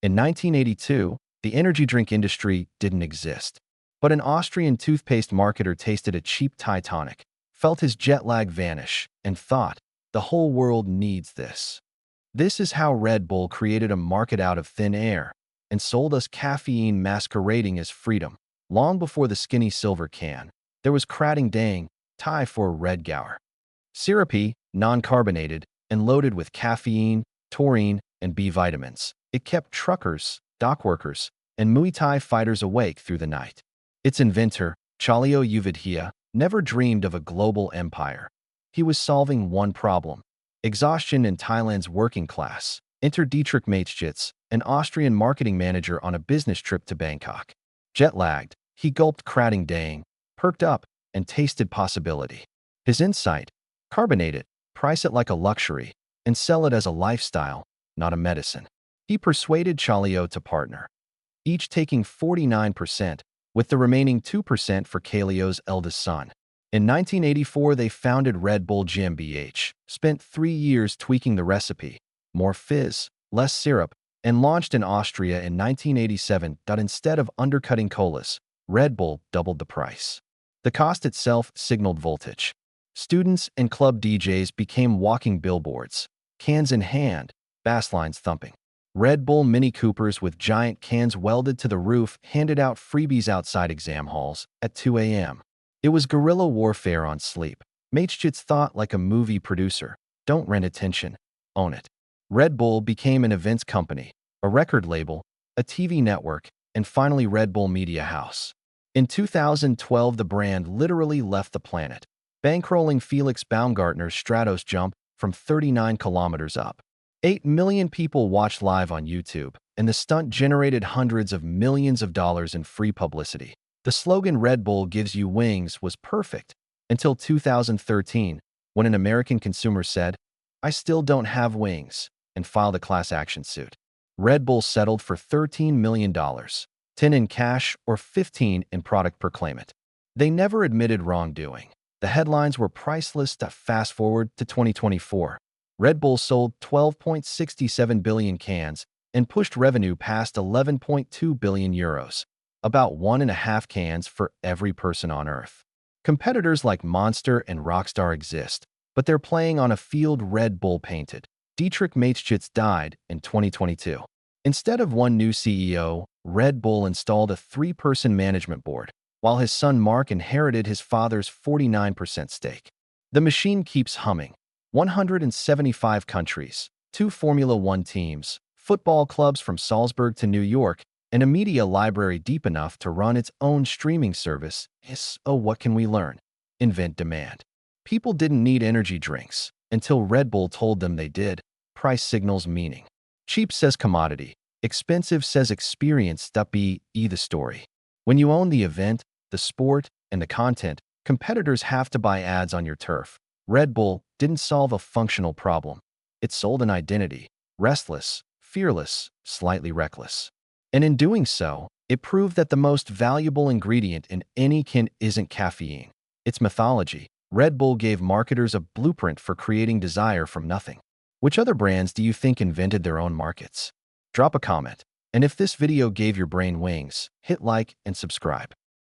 In 1982, the energy drink industry didn't exist. But an Austrian toothpaste marketer tasted a cheap Thai tonic, felt his jet lag vanish, and thought, the whole world needs this. This is how Red Bull created a market out of thin air and sold us caffeine masquerading as freedom. Long before the skinny silver can, there was Krating Daeng, Thai for red gour. Syrupy, non-carbonated, and loaded with caffeine, taurine, and B vitamins. It kept truckers, dock workers, and Muay Thai fighters awake through the night. Its inventor, Chalio Uvidhia, never dreamed of a global empire. He was solving one problem: exhaustion in Thailand's working class. Enter Dietrich Mateschitz, an Austrian marketing manager on a business trip to Bangkok. Jet-lagged, he gulped Krating Daeng, perked up, and tasted possibility. His insight: carbonate it, price it like a luxury, and sell it as a lifestyle, not a medicine. He persuaded Chalio to partner, each taking 49%, with the remaining 2% for Chalio's eldest son. In 1984, they founded Red Bull GmbH, spent 3 years tweaking the recipe, more fizz, less syrup, and launched in Austria in 1987. Instead of undercutting colas, Red Bull doubled the price. The cost itself signaled voltage. Students and club DJs became walking billboards, cans in hand, bass lines thumping. Red Bull Mini Coopers with giant cans welded to the roof handed out freebies outside exam halls at 2 a.m. It was guerrilla warfare on sleep. Mateschitz thought like a movie producer: don't rent attention, own it. Red Bull became an events company, a record label, a TV network, and finally Red Bull Media House. In 2012, the brand literally left the planet, bankrolling Felix Baumgartner's Stratos jump from 39 kilometers up. 8 million people watched live on YouTube, and the stunt generated hundreds of millions of dollars in free publicity. The slogan "Red Bull gives you wings" was perfect until 2013, when an American consumer said, "I still don't have wings," and filed a class action suit. Red Bull settled for $13 million, 10 in cash or 15 in product per claimant. They never admitted wrongdoing. The headlines were priceless. Fast forward to 2024. Red Bull sold 12.67 billion cans and pushed revenue past 11.2 billion euros, about 1.5 cans for every person on Earth. Competitors like Monster and Rockstar exist, but they're playing on a field Red Bull painted. Dietrich Mateschitz died in 2022. Instead of one new CEO, Red Bull installed a 3-person management board, while his son Mark inherited his father's 49% stake. The machine keeps humming. 175 countries, 2 Formula One teams, football clubs from Salzburg to New York, and a media library deep enough to run its own streaming service. Oh, what can we learn? Invent demand. People didn't need energy drinks until Red Bull told them they did. Price signals meaning. Cheap says commodity. Expensive says experience. The story. When you own the event, the sport, and the content, competitors have to buy ads on your turf. Red Bull didn't solve a functional problem. It sold an identity: restless, fearless, slightly reckless. And in doing so, it proved that the most valuable ingredient in any can isn't caffeine. It's mythology. Red Bull gave marketers a blueprint for creating desire from nothing. Which other brands do you think invented their own markets? Drop a comment. And if this video gave your brain wings, hit like and subscribe.